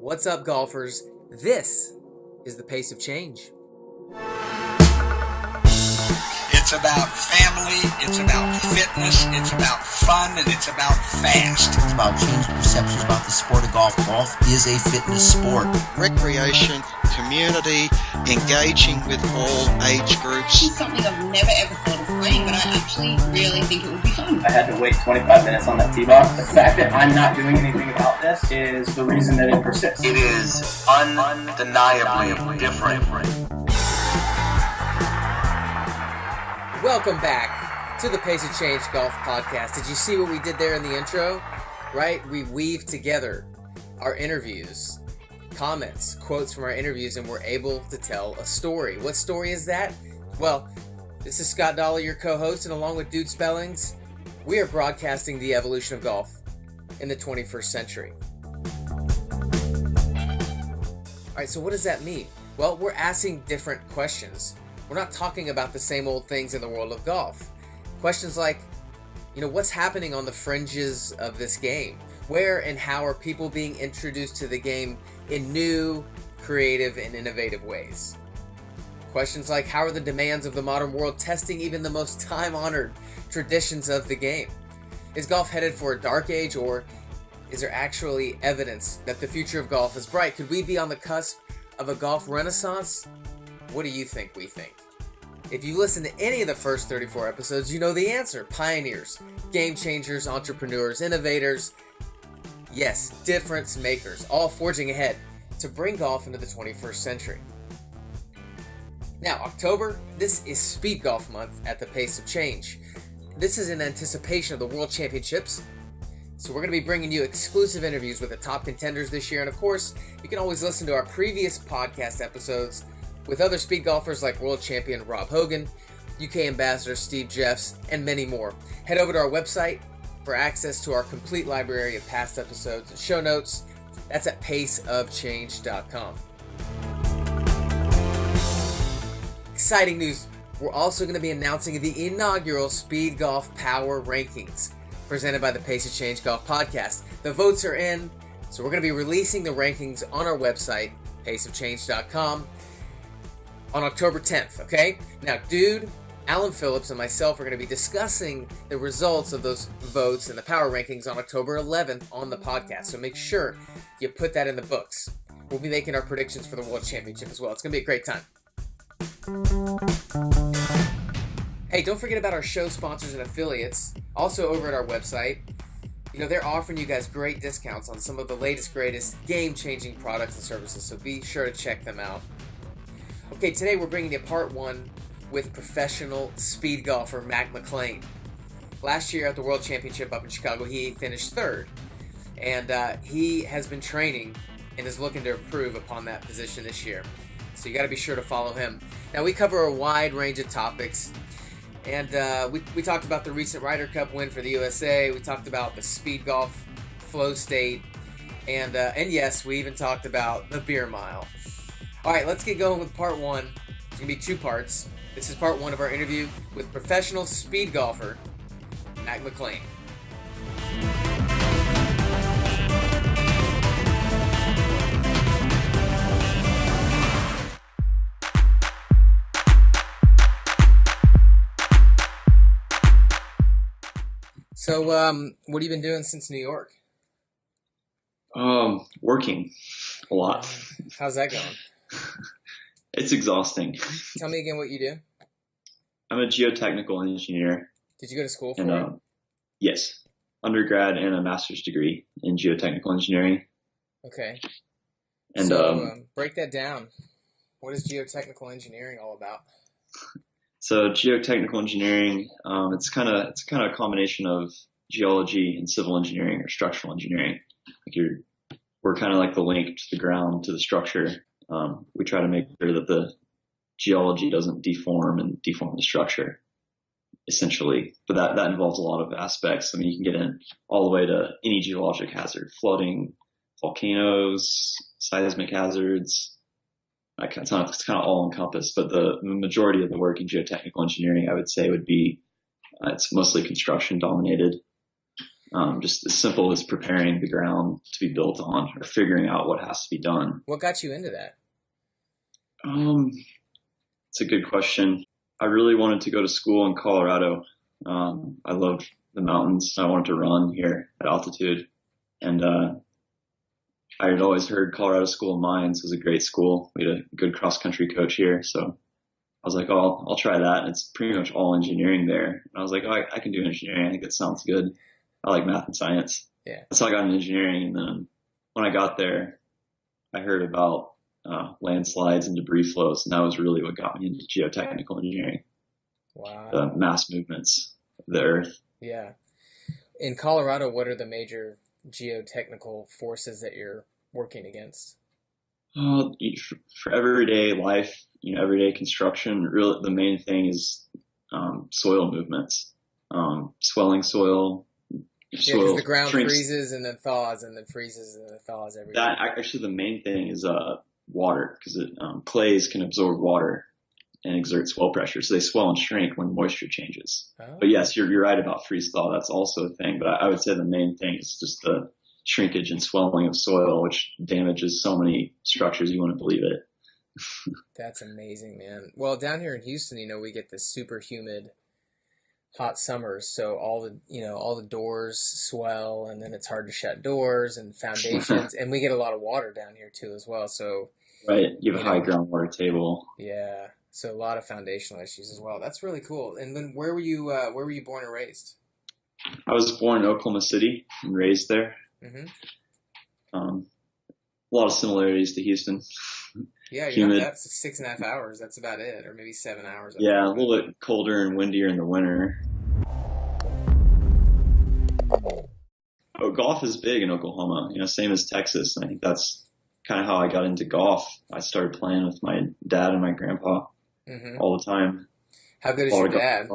What's up, golfers? This is the pace of change. It's about family, it's about fitness, it's about fun, and it's about fast. It's about changing perceptions about the sport of golf. Golf is a fitness sport. Recreation, community, engaging with all age groups. It's something I've never ever thought of playing, but I actually really think it would be fun. I had to wait 25 minutes on that tee box. The fact that I'm not doing anything about this is the reason that it persists. It is undeniably different. Welcome back to the Pace of Change Golf Podcast. Did you see what we did there in the intro? Right? We weaved together our interviews, comments, quotes from our interviews, and we're able to tell a story. What story is that? Well, this is Scott Dawley, your co-host, and along with Dude Spellings, we are broadcasting the evolution of golf in the 21st century. Alright, so what does that mean? Well, we're asking different questions. We're not talking about the same old things in the world of golf. Questions like, what's happening on the fringes of this game? Where and how are people being introduced to the game in new, creative, and innovative ways? Questions like, how are the demands of the modern world testing even the most time-honored traditions of the game? Is golf headed for a dark age, or is there actually evidence that the future of golf is bright? Could we be on the cusp of a golf renaissance? What do you think we think? If you listen to any of the first 34 episodes, you know the answer. Pioneers, game changers, entrepreneurs, innovators, yes, difference makers, all forging ahead to bring golf into the 21st century. Now, October, this is Speedgolf month at the Pace of Change. This is in anticipation of the World Championships. So we're going to be bringing you exclusive interviews with the top contenders this year. And of course, you can always listen to our previous podcast episodes with other speed golfers like world champion Rob Hogan, UK ambassador Steve Jeffs, and many more. Head over to our website for access to our complete library of past episodes and show notes. That's at paceofchange.com. Exciting news. We're also going to be announcing the inaugural Speed Golf Power Rankings presented by the Pace of Change Golf Podcast. The votes are in, so we're going to be releasing the rankings on our website, paceofchange.com, on October 10th, okay? Now, Dude, Alan Phillips, and myself are going to be discussing the results of those votes and the power rankings on October 11th on the podcast, so make sure you put that in the books. We'll be making our predictions for the World Championship as well. It's going to be a great time. Hey, don't forget about our show sponsors and affiliates. Also over at our website, they're offering you guys great discounts on some of the latest, greatest game-changing products and services, so be sure to check them out. Okay, today we're bringing you part one with professional speed golfer Mack McLain. Last year at the World Championship up in Chicago, he finished third, and he has been training and is looking to improve upon that position this year. So you got to be sure to follow him. Now, we cover a wide range of topics, and we talked about the recent Ryder Cup win for the USA. We talked about the speed golf flow state, and yes, we even talked about the beer mile. All right, let's get going with part one. It's going to be two parts. This is part one of our interview with professional speed golfer Mack McLain. So, what have you been doing since New York? Working a lot. How's that going? It's exhausting. Tell me again what you do. I'm a geotechnical engineer. Did you go to school for it? Yes. Undergrad and a master's degree in geotechnical engineering. Okay. And so, break that down. What is geotechnical engineering all about? So geotechnical engineering, it's kind of a combination of geology and civil engineering or structural engineering. We're kind of like the link to the ground, to the structure. We try to make sure that the geology doesn't deform the structure, essentially. But that involves a lot of aspects. I mean, you can get in all the way to any geologic hazard, flooding, volcanoes, seismic hazards. It's kind of all encompassed, but the majority of the work in geotechnical engineering, I would say, would be it's mostly construction dominated. Just as simple as preparing the ground to be built on or figuring out what has to be done. What got you into that? It's a good question. I really wanted to go to school in Colorado. I loved the mountains. I wanted to run here at altitude. And I had always heard Colorado School of Mines was a great school. We had a good cross-country coach here. So I was like, oh, I'll try that. And it's pretty much all engineering there. And I was like, oh, I can do engineering. I think that sounds good. I like math and science. Yeah. So I got into engineering. And then when I got there, I heard about landslides and debris flows. And that was really what got me into geotechnical engineering. Wow. The mass movements of the earth. Yeah. In Colorado, what are the major geotechnical forces that you're working against? For everyday life, everyday construction, really the main thing is soil movements, swelling soil. Yeah, because the ground freezes and then thaws and then freezes and then thaws every day. That actually the main thing is water, because clays can absorb water and exert swell pressure, so they swell and shrink when moisture changes. Oh. But yes, you're right about freeze thaw. That's also a thing. But I would say the main thing is just the shrinkage and swelling of soil, which damages so many structures you wouldn't believe it. That's amazing, man. Well, down here in Houston, we get this super humid, hot summers, so all the doors swell, and then it's hard to shut doors and foundations, and we get a lot of water down here too as well. So right, you have a high groundwater table. Yeah. So a lot of foundational issues as well. That's really cool. And then where were you born and raised? I was born in Oklahoma City and raised there. Mm-hmm. A lot of similarities to Houston. Yeah, that's 6.5 hours. That's about it, or maybe 7 hours. Yeah, a little bit colder and windier in the winter. Oh, golf is big in Oklahoma. Same as Texas. And I think that's kind of how I got into golf. I started playing with my dad and my grandpa. Mm-hmm. All the time. How good is your dad?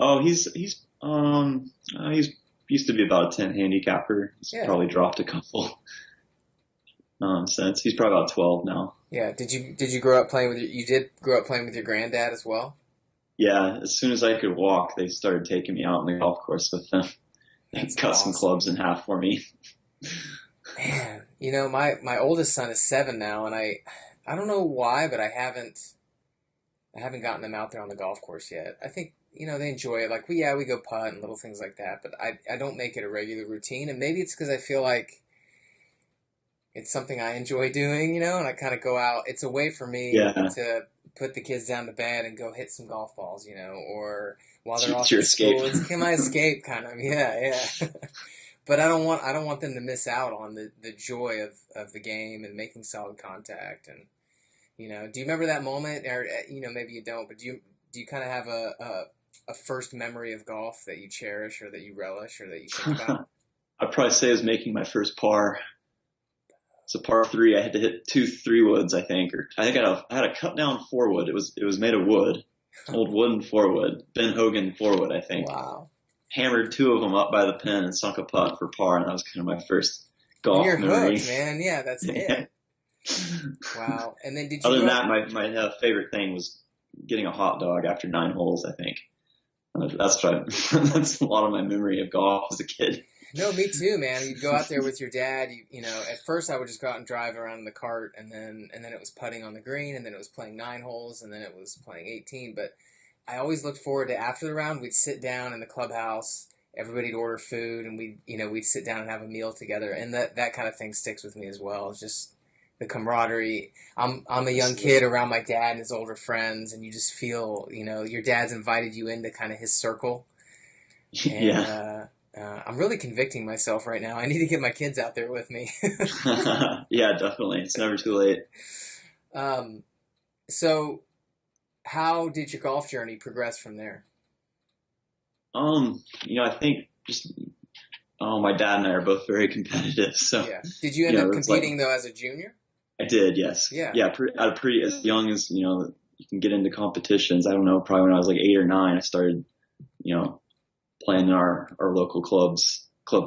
Oh, he's used to be about a 10 handicapper. He's probably dropped a couple since. He's probably about 12 now. Yeah. Did you grow up playing with your granddad as well? Yeah. As soon as I could walk, they started taking me out on the golf course with them. They cut some clubs in half for me. Man, my oldest son is 7 now, and I don't know why, but I haven't gotten them out there on the golf course yet. I think, they enjoy it. Like, we go putt and little things like that, but I don't make it a regular routine. And maybe it's because I feel like it's something I enjoy doing, and I kind of go out. It's a way for me to put the kids down to bed and go hit some golf balls, or while they're off at school. It's my escape, kind of. Yeah. But I don't want them to miss out on the joy of the game and making solid contact. And do you remember that moment, or maybe you don't, but do you kind of have a first memory of golf that you cherish or that you relish or that you think about? I'd probably say it was making my first par. It's a par 3. I had to hit 2 3-woods, I think, or I think I had a cut down 4-wood. It was made of wood, old wooden 4-wood, Ben Hogan 4-wood, I think. Wow. Hammered 2 of them up by the pin and sunk a putt for par, and that was kind of my first golf memory. You're hooked, man. Yeah, that's it. Wow. And then did you? Other than that, my favorite thing was getting a hot dog after 9 holes, I think. That's a lot of my memory of golf as a kid. No, me too, man. You'd go out there with your dad. At first I would just go out and drive around in the cart, and then it was putting on the green, and then it was playing 9 holes, and then it was playing 18. But I always looked forward to after the round, we'd sit down in the clubhouse, everybody'd order food, and we'd sit down and have a meal together, and that kind of thing sticks with me as well. It's just the camaraderie. I'm a young kid around my dad and his older friends, and you just feel, your dad's invited you into kind of his circle. And, yeah. I'm really convicting myself right now. I need to get my kids out there with me. Yeah, definitely. It's never too late. So how did your golf journey progress from there? I think just my dad and I are both very competitive. So yeah. Did you end up competing though as a junior? I did, yes. Yeah. Yeah, pretty as young as you can get into competitions. I don't know, probably when I was like 8 or 9, I started playing in our local club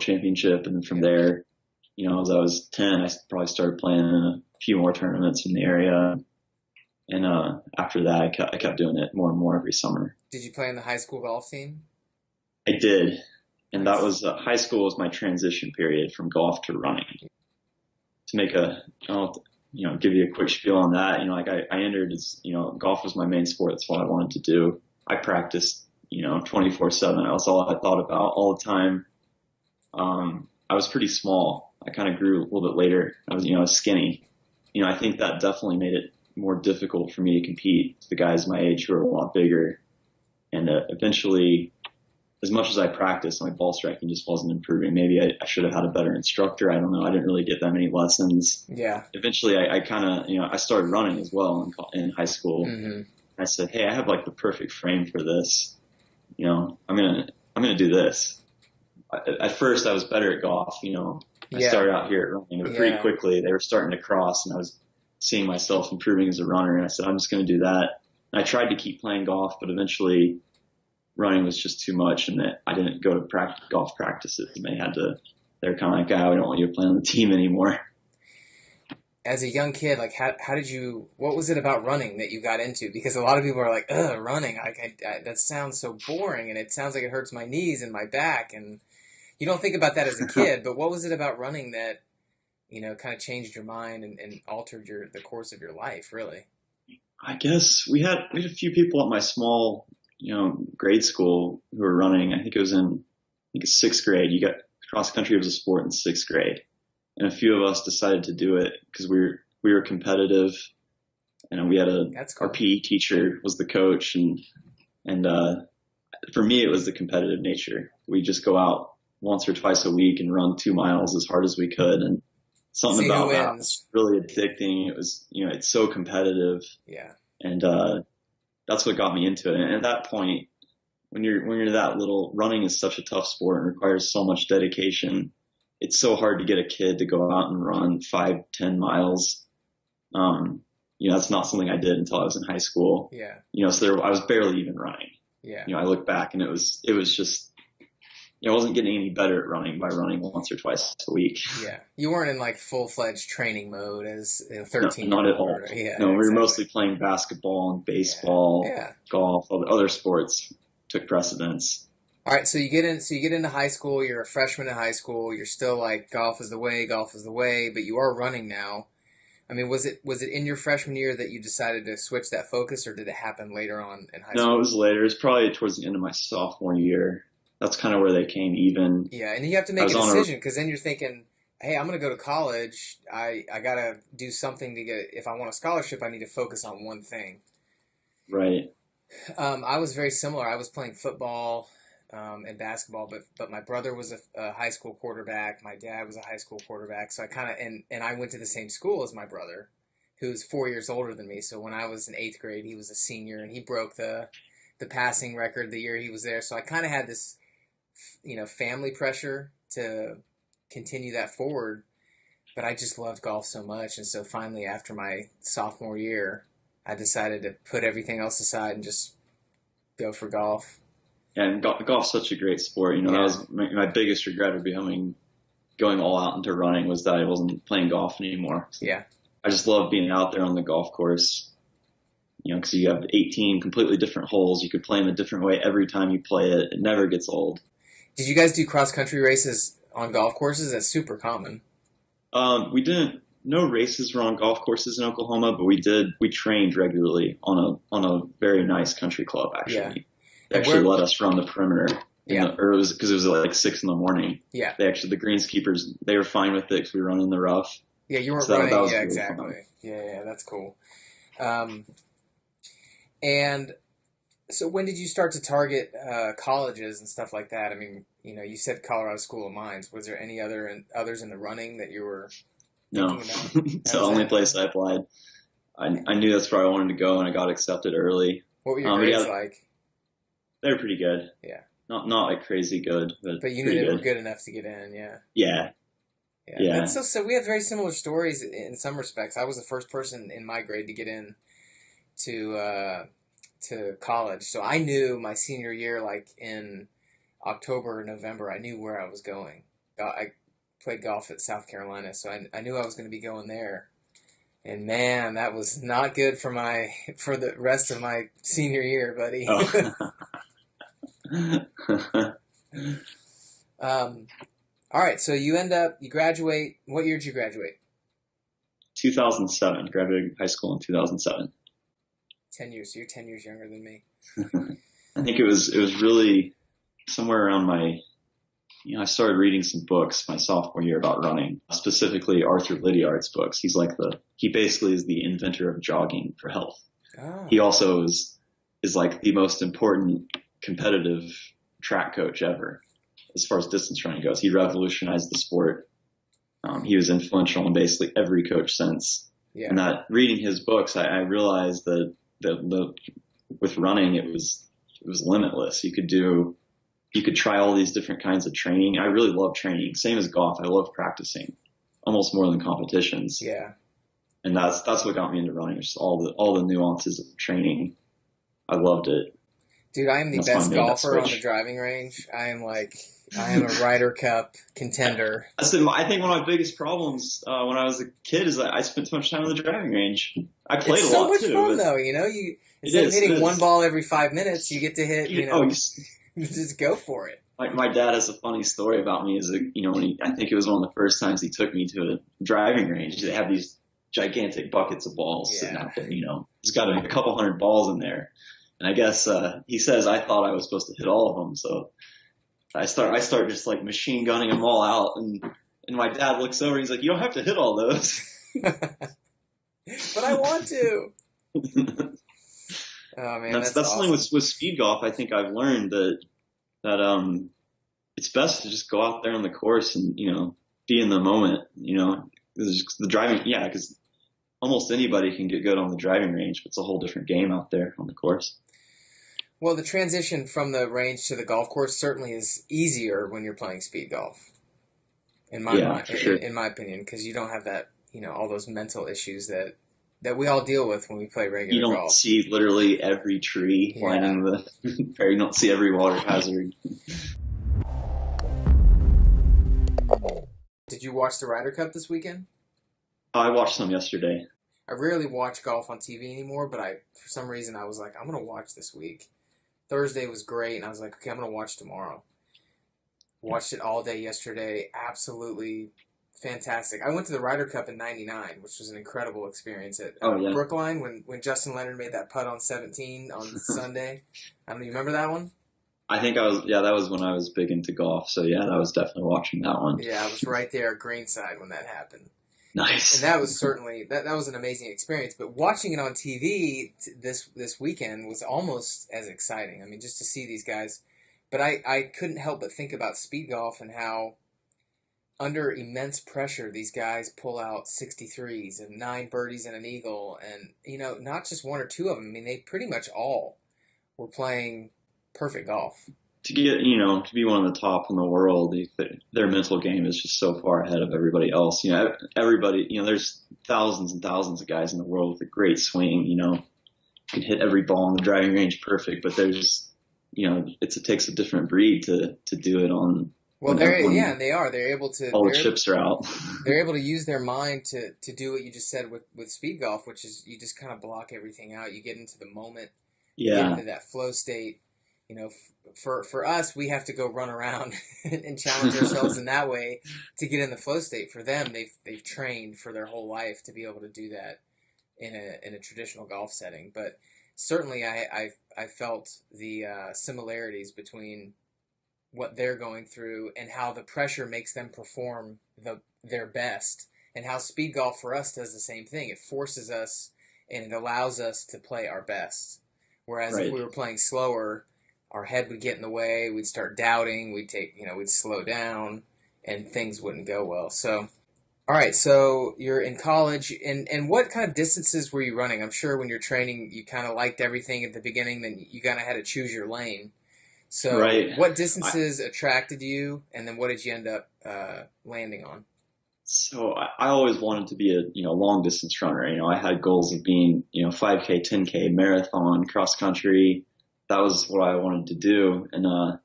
championship, and then from there, as I was 10, I probably started playing in a few more tournaments in the area. And after that, I kept doing it more and more every summer. Did you play in the high school golf team? I did. And that was high school was my transition period from golf to running. To make give you a quick spiel on that. Like I entered as, golf was my main sport. That's what I wanted to do. I practiced, 24/7. That was all I thought about all the time. I was pretty small. I kind of grew a little bit later. I was skinny. I think that definitely made it more difficult for me to compete with the guys my age who are a lot bigger. And eventually, as much as I practiced, my ball striking just wasn't improving. Maybe I should have had a better instructor. I don't know. I didn't really get that many lessons. Yeah. Eventually, I kind of, I started running as well in high school. Mm-hmm. I said, hey, I have like the perfect frame for this. I'm gonna do this. At first, I was better at golf. I started out here at running, but pretty quickly they were starting to cross, and I was seeing myself improving as a runner. And I said, I'm just going to do that. And I tried to keep playing golf, but eventually running was just too much, and that I didn't go to golf practices. And they're kind of like, we don't want you to play on the team anymore. As a young kid, like what was it about running that you got into? Because a lot of people are like, running, that sounds so boring, and it sounds like it hurts my knees and my back. And you don't think about that as a kid, but what was it about running that, kind of changed your mind and altered the course of your life, really? I guess we had a few people at my small, grade school who were running. I think it was in sixth grade. You got cross country was a sport in sixth grade. And a few of us decided to do it because we were competitive, and we had our PE teacher was the coach, and for me it was the competitive nature. We just go out once or twice a week and run 2 miles as hard as we could, and something about that was really addicting. It was it's so competitive, and that's what got me into it. And at that point, when you're that little, running is such a tough sport and requires so much dedication. It's so hard to get a kid to go out and run 5-10 miles. That's not something I did until I was in high school. Yeah. So I was barely even running. Yeah. I look back and it was just, I wasn't getting any better at running by running once or twice a week. Yeah. You weren't in like full-fledged training mode as 13. No, not at all. Yeah. No, we were mostly playing basketball and baseball, golf, other sports took precedence. All right, so you get into high school, you're a freshman in high school, you're still like, golf is the way, but you are running now. I mean, was it in your freshman year that you decided to switch that focus, or did it happen later on in high school? No, it was later. It was probably towards the end of my sophomore year. That's kind of where they came even. Yeah, and you have to make a decision, because then you're thinking, hey, I'm going to go to college. I got to do something to get, if I want a scholarship, I need to focus on one thing. Right. I was very similar. I was playing football and basketball, but my brother was a high school quarterback. My dad was a high school quarterback. So I kind of, and I went to the same school as my brother, who's 4 years older than me. So when I was in 8th grade, he was a senior, and he broke the passing record the year he was there. So I kind of had this, family pressure to continue that forward. But I just loved golf so much. And so finally, after my sophomore year, I decided to put everything else aside and just go for golf. Yeah, and golf's such a great sport. That was my biggest regret of going all out into running was that I wasn't playing golf anymore. Yeah. I just love being out there on the golf course, because you have 18 completely different holes. You could play them a different way every time you play it. It never gets old. Did you guys do cross-country races on golf courses? That's super common. We didn't. No races were on golf courses in Oklahoma, but we trained regularly on a very nice country club, actually. Yeah. They actually let us run the perimeter. Because it was like 6 a.m. Yeah. The greenskeepers, they were fine with it because we run in the rough. Yeah, you weren't running. Yeah, really exactly. Fun. Yeah, that's cool. And so when did you start to target colleges and stuff like that? I mean, you said Colorado School of Mines. Was there any others in the running that you were thinking about? It's the only place I applied. I knew that's where I wanted to go, and I got accepted early. What were your grades like? They were pretty good. Yeah. Not like crazy good, but you knew they were good enough to get in. Yeah. Yeah. That's so we have very similar stories in some respects. I was the first person in my grade to get in to college, so I knew my senior year, like in October or November, I knew where I was going. I played golf at South Carolina, so I knew I was going to be going there. And man, that was not good for the rest of my senior year, buddy. All right, so you graduate. What year did you graduate? 2007. Graduated high school in 2007. 10 years. So you're 10 years younger than me. I think it was really somewhere around I started reading some books my sophomore year about running, specifically Arthur Lydiard's books. He basically is the inventor of jogging for health. Oh. He also is like the most important competitive track coach ever as far as distance running goes. He revolutionized the sport. He was influential in basically every coach since. Yeah. And that reading his books, I realized that with running, it was limitless. You could try all these different kinds of training. I really love training. Same as golf. I love practicing almost more than competitions. Yeah. And that's what got me into running. Just all the nuances of training. I loved it. Dude, I am the best golfer on the driving range. I am a Ryder Cup contender. I think one of my biggest problems when I was a kid is that I spent too much time on the driving range. I played a lot too. It's so much fun though, instead of hitting one ball every 5 minutes, you get to hit, you just go for it. Like my dad has a funny story about me. I think it was one of the first times he took me to a driving range. They have these gigantic buckets of balls sitting out there. There's got a couple hundred balls in there, and I guess he says I thought I was supposed to hit all of them. So I start just like machine gunning them all out, and my dad looks over and he's like, "You don't have to hit all those." But I want to. Oh man, that's awesome. Something with speed golf. I think I've learned that it's best to just go out there on the course and be in the moment. The driving, because almost anybody can get good on the driving range, but it's a whole different game out there on the course. Well, the transition from the range to the golf course certainly is easier when you're playing speed golf. In my mind, sure. in my opinion, because you don't have that all those mental issues that we all deal with when we play regular golf. You don't see literally every tree lining you don't see every water hazard. Did you watch the Ryder Cup this weekend? I watched some yesterday. I rarely watch golf on TV anymore, but for some reason I was like, I'm going to watch this week. Thursday was great, and I was like, okay, I'm going to watch tomorrow. Watched it all day yesterday. Absolutely fantastic. I went to the Ryder Cup in '99, which was an incredible experience at Brookline when Justin Leonard made that putt on 17 on Sunday. I don't know, you remember that one? I think that was when I was big into golf. So yeah, that was definitely watching that one. Yeah, I was right there greenside when that happened. Nice. And that was certainly, that was an amazing experience. But watching it on TV this weekend was almost as exciting. I mean, just to see these guys. But I couldn't help but think about speed golf and how under immense pressure these guys pull out 63s and 9 birdies and an eagle. And, not just one or two of them. I mean, they pretty much all were playing perfect golf. To get, to be one of the top in the world, their mental game is just so far ahead of everybody else. Everybody, there's thousands and thousands of guys in the world with a great swing, can hit every ball on the driving range perfect, but there's, it takes a different breed to do it on. Well, they are. They're able to. All the chips are out. They're able to use their mind to do what you just said with speed golf, which is you just kind of block everything out. You get into the moment. You get into that flow state. For us, we have to go run around and challenge ourselves in that way to get in the flow state. For them, they've trained for their whole life to be able to do that in a traditional golf setting. But certainly, I felt the similarities between what they're going through and how the pressure makes them perform their best, and how speed golf for us does the same thing. It forces us and it allows us to play our best. Whereas if we were playing slower, our head would get in the way, we'd start doubting, we'd slow down, and things wouldn't go well. So, all right, so you're in college, and what kind of distances were you running? I'm sure when you're training, you kind of liked everything at the beginning, then you kind of had to choose your lane. So what distances attracted you, and then what did you end up landing on? So I always wanted to be a long distance runner. I had goals of being 5K, 10K, marathon, cross country. That was what I wanted to do. And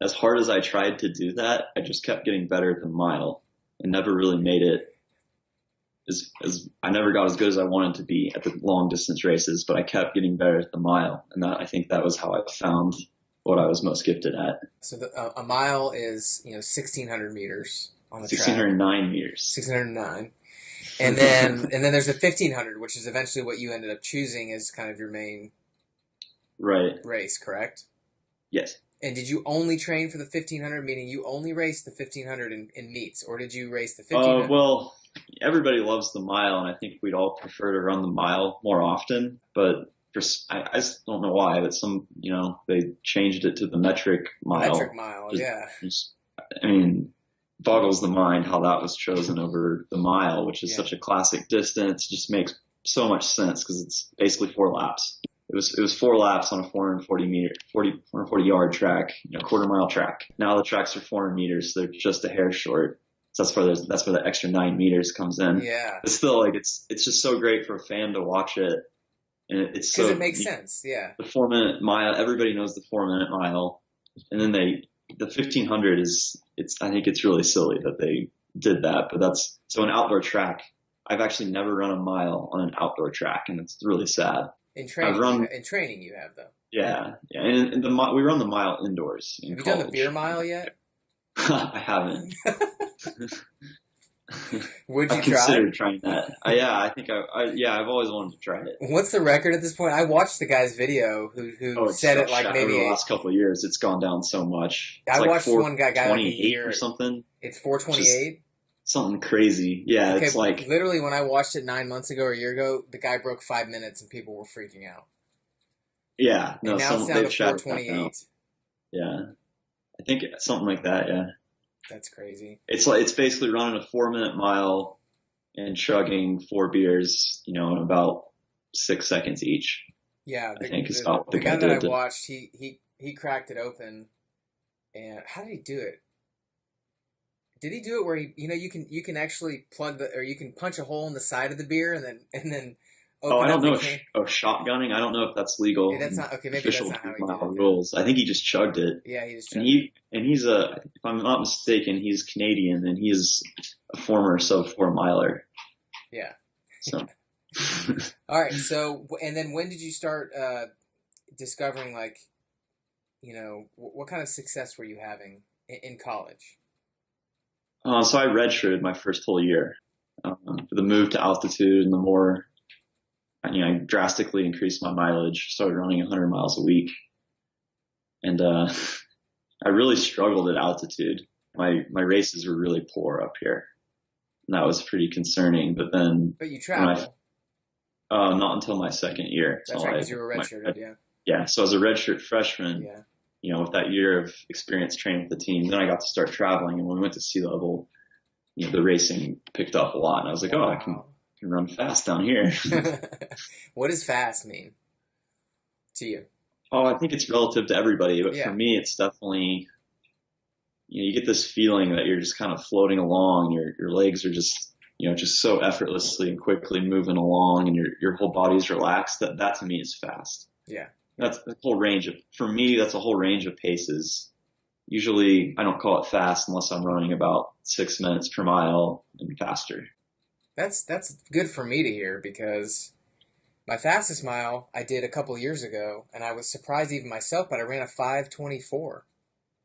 as hard as I tried to do that, I just kept getting better at the mile and never really made it I never got as good as I wanted to be at the long distance races, but I kept getting better at the mile. And I think that was how I found what I was most gifted at. So a mile is 1,600 meters on the track. 1,609 meters. 1,609. And then there's a 1,500, which is eventually what you ended up choosing as kind of your main race, correct? Yes. And did you only train for the 1,500, meaning you only raced the 1,500 in meets, or did you race the 1,500? Well, everybody loves the mile, and I think we'd all prefer to run the mile more often. But I just don't know why, but they changed it to the metric mile. Metric mile, yeah. Boggles the mind how that was chosen over the mile, which is such a classic distance. It just makes so much sense because it's basically 4 laps. It was 4 laps on a 440 yard track, quarter-mile track. Now the tracks are 400 meters, so they're just a hair short. So that's where the extra 9 meters comes in. Yeah. But still, it's just so great for a fan to watch it, and it's so. Because it makes sense, yeah. The 4-minute mile, everybody knows the 4-minute mile, and then the 1,500 I think it's really silly that they did that, but that's so an outdoor track. I've actually never run a mile on an outdoor track, and it's really sad. In training, you have though. Yeah, and we run the mile indoors. Have you done the beer mile yet? I haven't. Would you I've considered trying that. I think I've always wanted to try it. What's the record at this point? I watched the guy's video who said it like maybe over the last couple of years. It's gone down so much. I watched one guy like a year or something. It's 428. Something crazy. Yeah, okay, it's like literally when I watched it 9 months ago or a year ago, the guy broke 5 minutes and people were freaking out. Yeah, no, and now it's down to 428. Yeah, I think something like that. Yeah, that's crazy. It's basically running a 4-minute mile and chugging 4 beers, in about 6 seconds each. Yeah, I think is about the guy that I watched. He cracked it open, and how did he do it? Did he do it where you can actually you can punch a hole in the side of the beer and then open I don't know. Shotgunning? I don't know if that's legal. That's not okay. Maybe that's not how he did it. Rules. I think he just chugged it. Yeah, he just chugged it. And he's if I'm not mistaken, he's Canadian and he is a former sub-4 miler. Yeah. So. All right. So and then when did you start discovering what kind of success were you having in college? So I redshirted my first whole year. For the move to altitude and the more, I drastically increased my mileage, started running 100 miles a week. And I really struggled at altitude. My races were really poor up here. And that was pretty concerning. But you traveled? Not until my second year. That's right, because you were redshirted, yeah. Yeah, so as a redshirt freshman, with that year of experience training with the team, then I got to start traveling. And when we went to sea level, the racing picked up a lot. And I was like, I can run fast down here. What does fast mean to you? Oh, I think it's relative to everybody. But for me, it's definitely, you get this feeling that you're just kind of floating along. Your legs are just, just so effortlessly and quickly moving along, and your whole body's relaxed. That to me is fast. Yeah. That's a whole range that's a whole range of paces. Usually I don't call it fast unless I'm running about 6 minutes per mile and faster. That's good for me to hear, because my fastest mile I did a couple of years ago, and I was surprised even myself, but I ran a 5:24.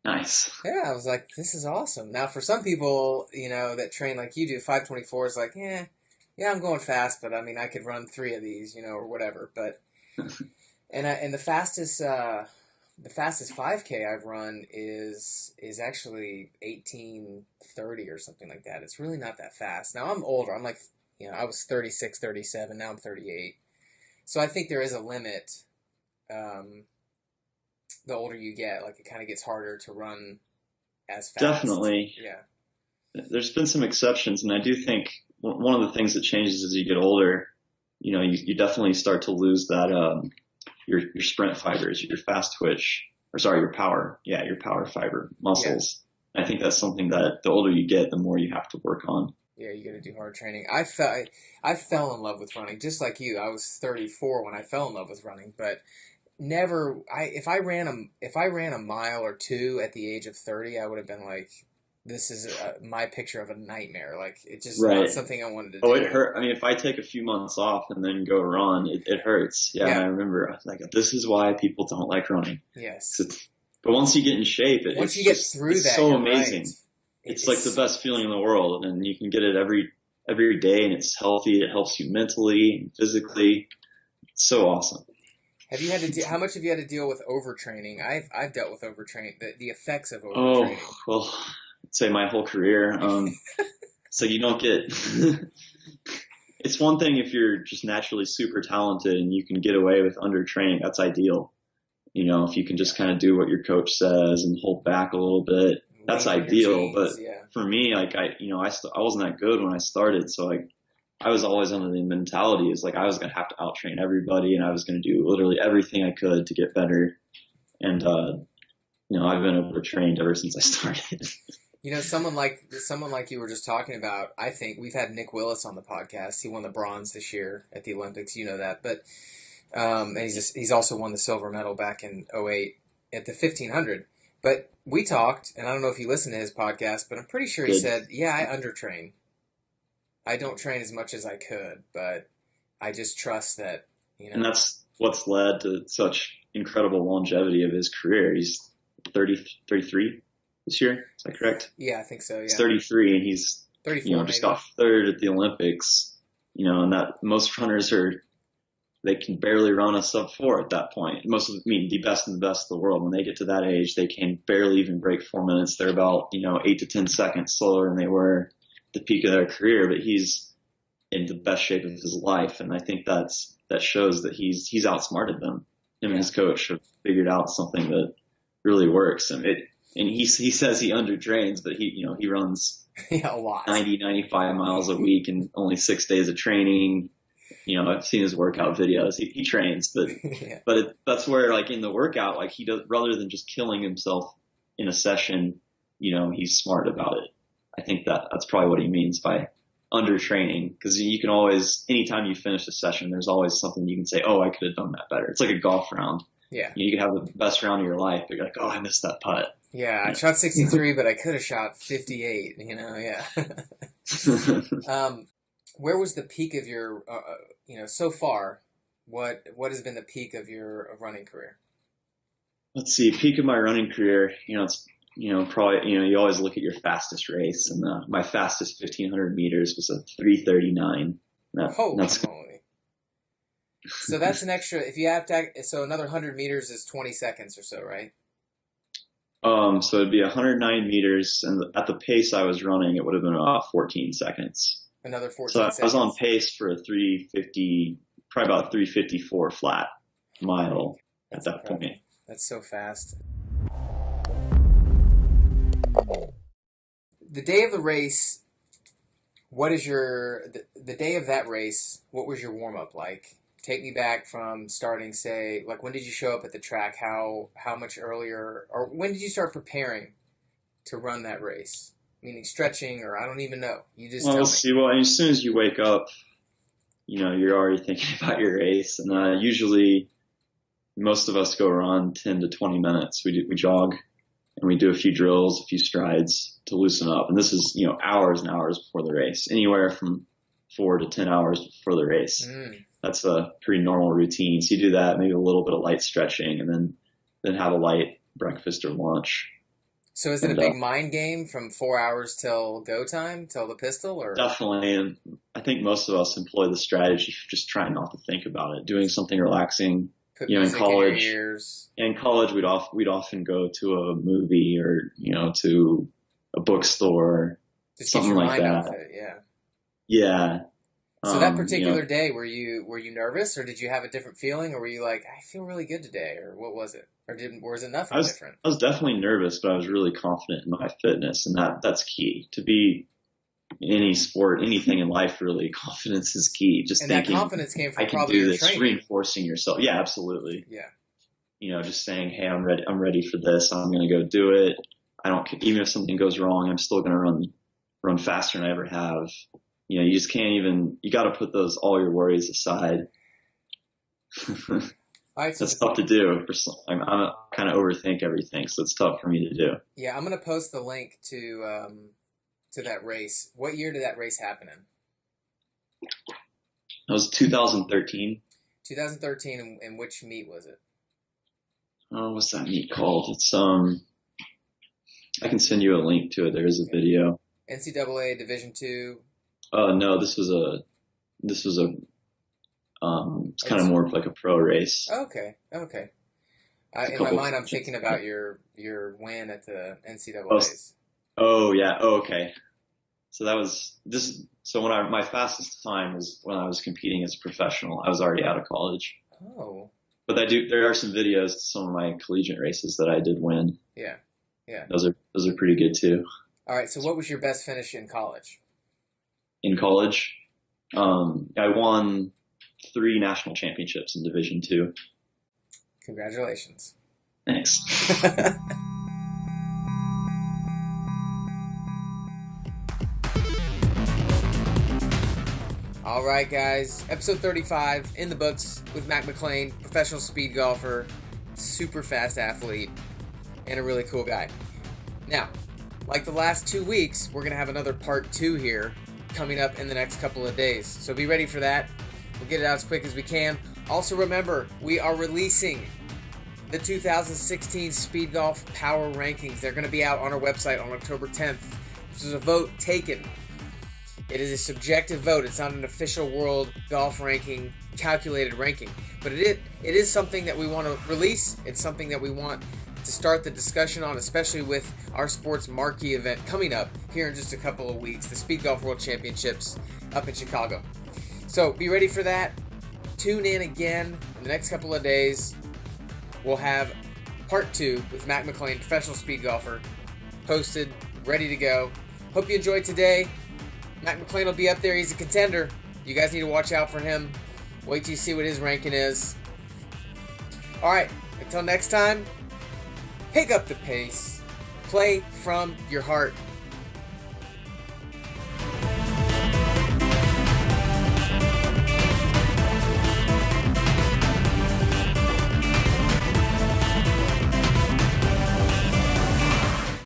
Nice. Yeah, I was like, this is awesome. Now for some people, that train like you do, 5:24 is like, yeah, I'm going fast, but I could run 3 of these, or whatever. But And the fastest 5K I've run is actually 18:30 or something like that. It's really not that fast. Now I'm older. I'm like, I was 36, 37. Now I'm 38. So I think there is a limit. The older you get, it kind of gets harder to run as fast. Definitely. Yeah. There's been some exceptions, and I do think one of the things that changes as you get older, you definitely start to lose that. Your sprint fibers, your fast twitch, your power fiber muscles. Yeah. I think that's something that the older you get, the more you have to work on. Yeah, you got to do hard training. I fell in love with running, just like you. I was 34 when I fell in love with running, but never. If I ran a mile or 2 at the age of 30, I would have been like, this is my picture of a nightmare. It's just not something I wanted to do. Oh, it hurt. If I take a few months off and then go run, it hurts. Yeah, I remember. I was like, this is why people don't like running. Yes. But once you get in shape, once you get through it's that, so you're amazing. Right. It's like the best feeling in the world, and you can get it every day, and it's healthy. It helps you mentally and physically. It's so awesome. Have you had to how much have you had to deal with overtraining? I've dealt with overtraining, the effects of overtraining. Oh, well, I'd say my whole career. So you don't get. It's one thing if you're just naturally super talented and you can get away with undertraining. That's ideal. You know, if you can just kind of do what your coach says and hold back a little bit, that's ideal. But for me, like I wasn't that good when I started, so like I was always under the mentality is like I was gonna have to out train everybody, and I was gonna do literally everything I could to get better. And you know, I've been overtrained ever since I started. You know, someone like you were just talking about, I think we've had Nick Willis on the podcast. He won the bronze this year at the Olympics. You know that, but and he's also won the silver medal back in '08 at the 1500. But we talked, and I don't know if you listened to his podcast, but I'm pretty sure he said, "Yeah, I undertrain. I don't train as much as I could, but I just trust that, you know." And that's what's led to such incredible longevity of his career. He's 33 this year. Is that correct? Yeah, I think so. Yeah. He's 33, and he's 34. Just got third at the Olympics. You know, and that most runners they can barely run a sub-4 at that point. The best and the best of the world, when they get to that age, they can barely even break 4 minutes. They're about 8 to 10 seconds slower than they were at the peak of their career. But he's in the best shape of his life, and I think that shows that he's outsmarted them. Him and his coach have figured out something that really works, and he says he undertrains, but he runs a lot, 95 miles a week and only 6 days of training. I've seen his workout videos. He trains, but that's where, like, in the workout, like, he does, rather than just killing himself in a session, he's smart about it. I think that's probably what he means by undertraining, because you can always, anytime you finish a session, there's always something you can say, oh, I could have done that better. It's like a golf round. Yeah. You can have the best round of your life, but you're like, oh, I missed that putt. Yeah, I shot 63, but I could have shot 58, yeah. Where was the peak of your, so far, what has been the peak of your running career? Let's see, peak of my running career, it's, probably, you always look at your fastest race, and my fastest 1,500 meters was a 3:39. That's holy. So that's an extra, if you have to, so another 100 meters is 20 seconds or so, right? So it'd be 109 meters, and at the pace I was running, it would have been about 14 seconds. Another 14 seconds. So I was on pace for a 350, probably about 354 flat mile at that point. That's so fast. The day of the race, what is the day of that race, what was your warm-up like? Take me back from starting, say, like, when did you show up at the track? How much earlier, or when did you start preparing to run that race? Meaning stretching, or I don't even know. You just tell me. Well, as soon as you wake up, you're already thinking about your race. And usually most of us go around 10 to 20 minutes. We jog, and we do a few drills, a few strides to loosen up. And this is, hours and hours before the race, anywhere from 4 to 10 hours before the race. That's a pretty normal routine. So you do that, maybe a little bit of light stretching, and then have a light breakfast or lunch. So is it a big mind game from 4 hours till go time, till the pistol? Or definitely, and I think most of us employ the strategy of just trying not to think about it, doing something relaxing. In college, we'd often go to a movie or to a bookstore, just something like that. Yeah. So that particular day, were you nervous, or did you have a different feeling, or were you like, I feel really good today, or what was it? Or was it nothing different? I was definitely nervous, but I was really confident in my fitness, and that's key. To be in any sport, anything in life, really, confidence is key. Just thinking, that confidence came from I can probably do this, training. Reinforcing yourself. Yeah, absolutely. Yeah. Just saying, hey, I'm ready for this. I'm going to go do it. Even if something goes wrong, I'm still going to run faster than I ever have. You just can't you got to put all your worries aside. That's tough to do. I'm kind of overthink everything, so it's tough for me to do. Yeah, I'm going to post the link to that race. What year did that race happen in? That was 2013. 2013, and which meet was it? what's that meet called? It's I can send you a link to it. There is a video. NCAA Division II. No, this was a it's kind of more of like a pro race. Okay. In my mind, I'm thinking about your win at the NCAAs. Oh yeah. Oh, okay. So that was this. So my fastest time was when I was competing as a professional. I was already out of college. Oh. But there are some videos to some of my collegiate races that I did win. Yeah. Those are pretty good too. All right. So what was your best finish in college? In college, I won 3 national championships in Division II. Congratulations. Thanks. All right, guys. Episode 35 in the books with Mack McLain, professional speed golfer, super fast athlete, and a really cool guy. Now, like the last 2 weeks, we're going to have another part 2 here coming up in the next couple of days. So be ready for that. We'll get it out as quick as we can. Also remember, we are releasing the 2016 Speed Golf Power Rankings. They're going to be out on our website on October 10th. This is a vote taken. It is a subjective vote. It's not an official world golf ranking, calculated ranking. But it is something that we want to release. It's something that we want to start the discussion on, especially with our sports marquee event coming up here in just a couple of weeks, the Speed Golf World Championships up in Chicago. So be ready for that. Tune in again in the next couple of days. We'll have part 2 with Mack McLain, professional speed golfer, posted, ready to go. Hope you enjoyed today. Mack McLain will be up there. He's a contender. You guys need to watch out for him. Wait till you see what his ranking is. All right, until next time, pick up the pace. Play from your heart.